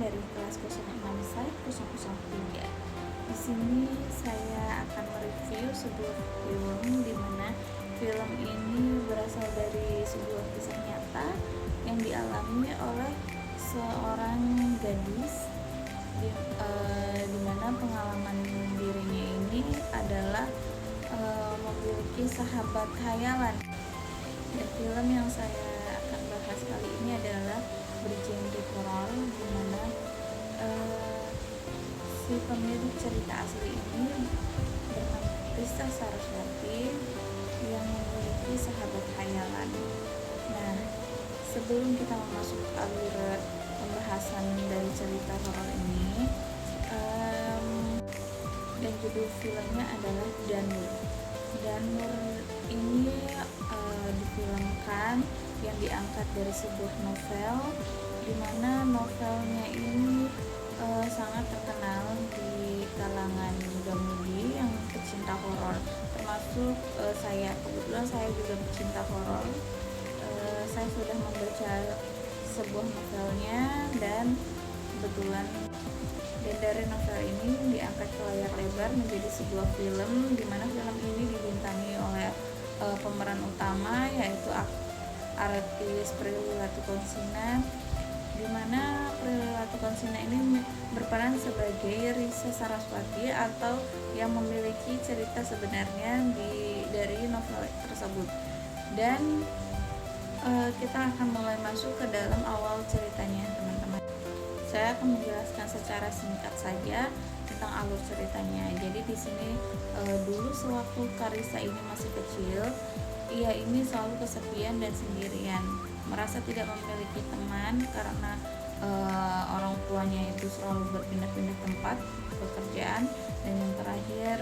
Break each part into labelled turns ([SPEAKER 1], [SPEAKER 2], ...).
[SPEAKER 1] dari kelas 06 Site 003. Di sini saya akan mereview sebuah film di mana film ini berasal dari sebuah kisah nyata yang dialami oleh seorang gadis di mana pengalaman dirinya ini adalah memiliki sahabat khayalan. Dan film yang saya akan bahas kali ini adalah bergenre horor, di mana si pemilik cerita asli ini bernama Risa Saraswati yang memiliki sahabat khayalan. Nah, sebelum kita masuk alur pembahasan dari cerita horor ini, dan judul filmnya adalah Danur. Danur ini difilmkan yang diangkat dari sebuah novel, di mana novelnya ini sangat terkenal di kalangan muda-mudi yang pecinta horor, termasuk saya. Kebetulan saya juga pecinta horor. Saya sudah membaca sebuah novelnya dan kebetulan dari novel ini diangkat ke layar lebar menjadi sebuah film, di mana film ini dibintangi oleh pemeran utama yaitu artis Prilly Latuconsina, di mana Prilly Latuconsina ini berperan sebagai Risa Saraswati atau yang memiliki cerita sebenarnya dari novel tersebut. Dan kita akan mulai masuk ke dalam awal ceritanya, teman-teman. Saya akan menjelaskan secara singkat saja tentang alur ceritanya. Jadi di sini dulu sewaktu Karissa ini masih kecil, ia ini selalu kesepian dan sendirian, merasa tidak memiliki teman karena orang tuanya itu selalu berpindah-pindah tempat pekerjaan. Dan yang terakhir,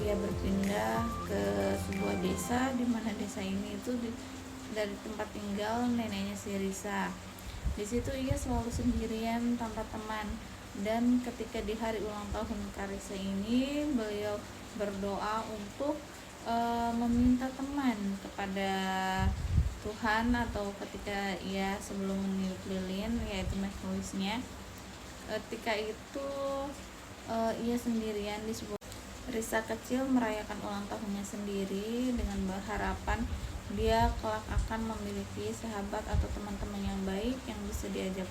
[SPEAKER 1] ia berpindah ke sebuah desa, di mana desa ini itu dari tempat tinggal neneknya si Risa. Di situ ia selalu sendirian tanpa teman. Dan ketika di hari ulang tahun Karissa ini, beliau berdoa untuk meminta teman kepada Tuhan, atau ketika ia sebelum meniup lilin, yaitu tulisnya. Ketika itu ia sendirian di sebuah Risa kecil merayakan ulang tahunnya sendiri dengan berharapan dia kelak akan memiliki sahabat atau teman-teman yang baik yang bisa diajak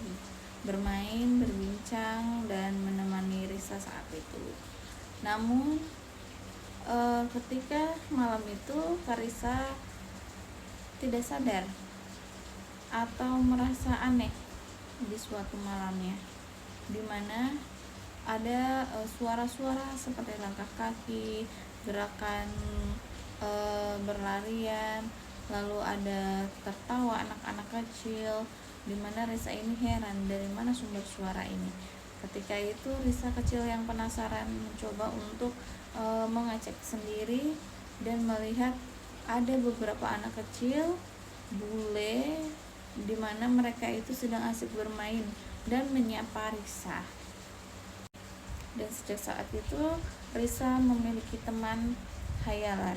[SPEAKER 1] bermain, berbincang, dan menemani Risa saat itu. Namun ketika malam itu Karissa tidak sadar atau merasa aneh di suatu malamnya, di mana ada suara-suara seperti langkah kaki, gerakan berlarian, lalu ada tertawa anak-anak kecil, di mana Risa ini heran dari mana sumber suara ini. Ketika itu Risa kecil yang penasaran mencoba untuk mengecek sendiri dan melihat ada beberapa anak kecil bule, di mana mereka itu sedang asik bermain dan menyapa Risa. Dan sejak saat itu Risa memiliki teman khayalan.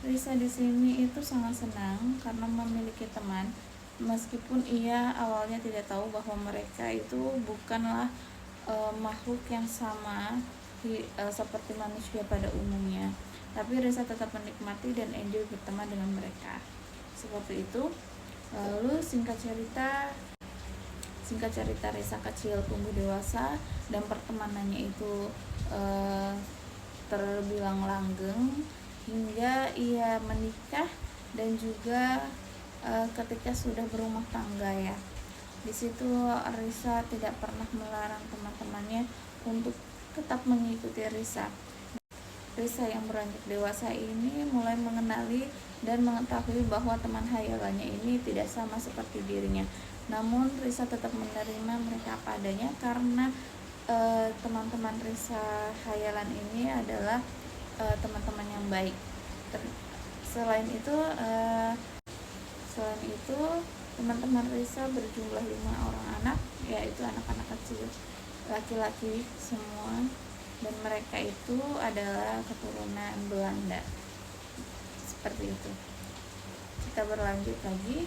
[SPEAKER 1] Risa di sini itu sangat senang karena memiliki teman, meskipun ia awalnya tidak tahu bahwa mereka itu bukanlah makhluk yang sama seperti manusia pada umumnya. Tapi Risa tetap menikmati dan enjoy berteman dengan mereka. Seperti itu. Lalu singkat cerita Risa kecil tumbuh dewasa dan pertemanannya itu terbilang langgeng hingga ia menikah, dan juga ketika sudah berumah tangga ya. Di situ Risa tidak pernah melarang teman-temannya untuk tetap mengikuti Risa. Risa yang beranjak dewasa ini mulai mengenali dan mengetahui bahwa teman khayalannya ini tidak sama seperti dirinya. Namun Risa tetap menerima mereka apa adanya karena teman-teman Risa khayalan ini adalah teman-teman yang baik. Selain itu teman-teman Risa berjumlah 5 orang anak, yaitu anak-anak kecil laki-laki semua, dan mereka itu adalah keturunan Belanda. Seperti itu. Kita berlanjut lagi.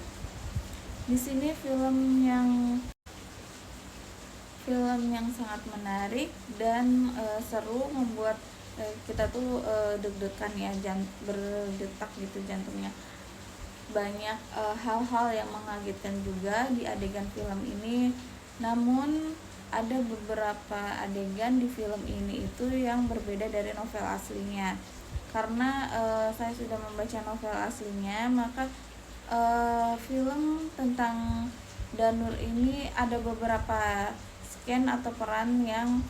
[SPEAKER 1] Di sini film film yang sangat menarik dan seru, membuat kita tuh deg-degan ya, berdetak gitu jantungnya. Banyak hal-hal yang mengagetkan juga di adegan film ini, namun ada beberapa adegan di film ini itu yang berbeda dari novel aslinya. Karena saya sudah membaca novel aslinya, maka film tentang Danur ini ada beberapa scene atau peran yang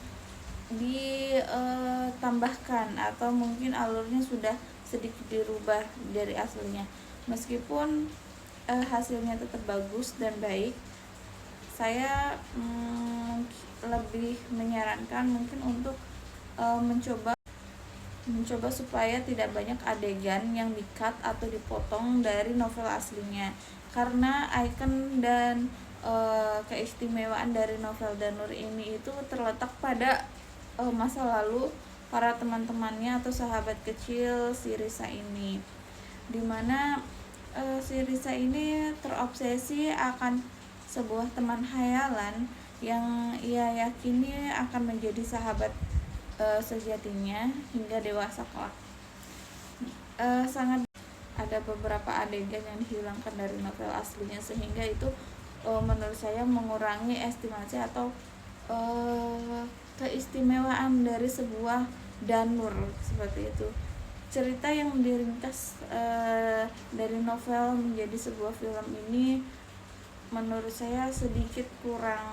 [SPEAKER 1] ditambahkan atau mungkin alurnya sudah sedikit dirubah dari aslinya. Meskipun hasilnya tetap bagus dan baik, saya lebih menyarankan mungkin untuk mencoba supaya tidak banyak adegan yang di-cut atau dipotong dari novel aslinya, karena ikon dan keistimewaan dari novel Danur ini itu terletak pada masa lalu para teman-temannya atau sahabat kecil si Risa ini, dimana si Risa ini terobsesi akan sebuah teman khayalan yang ia yakini akan menjadi sahabat sejatinya hingga dewasa kelak. Sangat ada beberapa adegan yang dihilangkan dari novel aslinya, sehingga itu menurut saya mengurangi estimasi atau keistimewaan dari sebuah Danur seperti itu. Cerita yang diringkas dari novel menjadi sebuah film ini menurut saya sedikit kurang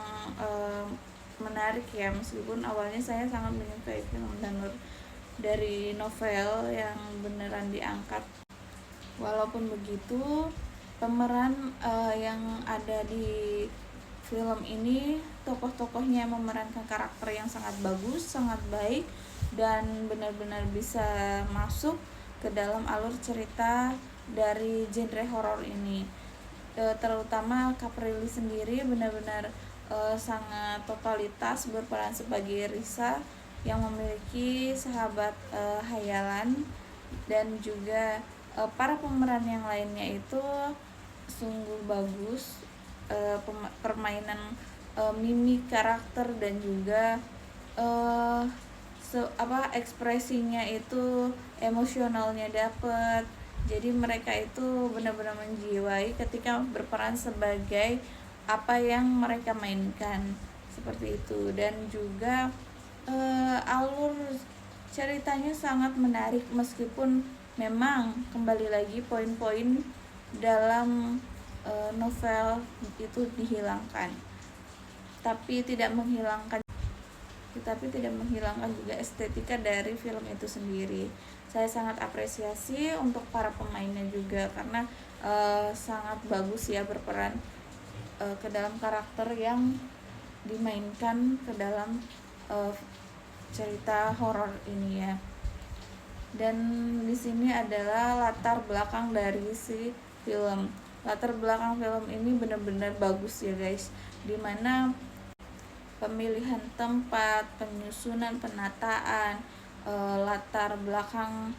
[SPEAKER 1] menarik ya, meskipun awalnya saya sangat menyukai film Danur dari novel yang beneran diangkat. Walaupun begitu, pemeran yang ada di film ini, tokoh-tokohnya memerankan karakter yang sangat bagus, sangat baik, dan benar-benar bisa masuk ke dalam alur cerita dari genre horor ini. Terutama Caprilli sendiri benar-benar sangat totalitas berperan sebagai Risa yang memiliki sahabat khayalan, dan juga para pemeran yang lainnya itu sungguh bagus, permainan mimik karakter dan juga ekspresinya itu, emosionalnya dapet. Jadi mereka itu benar-benar menjiwai ketika berperan sebagai apa yang mereka mainkan, seperti itu. Dan juga alur ceritanya sangat menarik, meskipun memang kembali lagi poin-poin dalam novel itu dihilangkan, tapi tidak menghilangkan juga estetika dari film itu sendiri. Saya sangat apresiasi untuk para pemainnya juga, karena sangat bagus ya berperan ke dalam karakter yang dimainkan ke dalam cerita horor ini ya. Dan di sini adalah latar belakang dari si film. Latar belakang film ini benar-benar bagus ya guys, dimana pemilihan tempat, penyusunan, penataan, latar belakang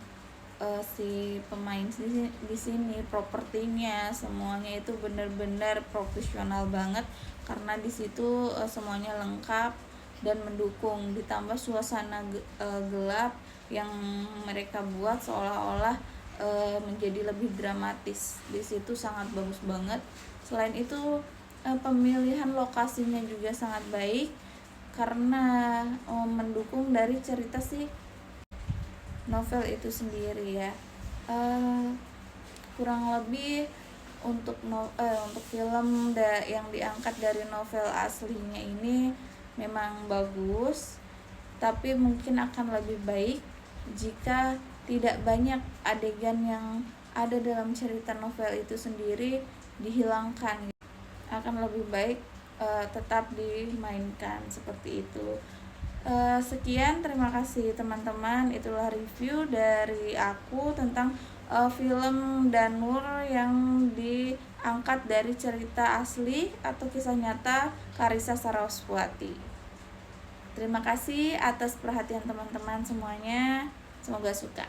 [SPEAKER 1] si pemain di sini, propertinya, semuanya itu benar-benar profesional banget, karena di situ semuanya lengkap dan mendukung, ditambah suasana gelap yang mereka buat seolah-olah menjadi lebih dramatis. Di situ sangat bagus banget. Selain itu pemilihan lokasinya juga sangat baik, karena mendukung dari cerita si novel itu sendiri ya. Kurang lebih untuk film yang diangkat dari novel aslinya ini memang bagus, tapi mungkin akan lebih baik jika tidak banyak adegan yang ada dalam cerita novel itu sendiri dihilangkan. Akan lebih baik tetap dimainkan, seperti itu. Sekian, terima kasih teman-teman. Itulah review dari aku tentang film Danur yang diangkat dari cerita asli atau kisah nyata Karissa Saraswati. Terima kasih atas perhatian teman-teman semuanya, semoga suka.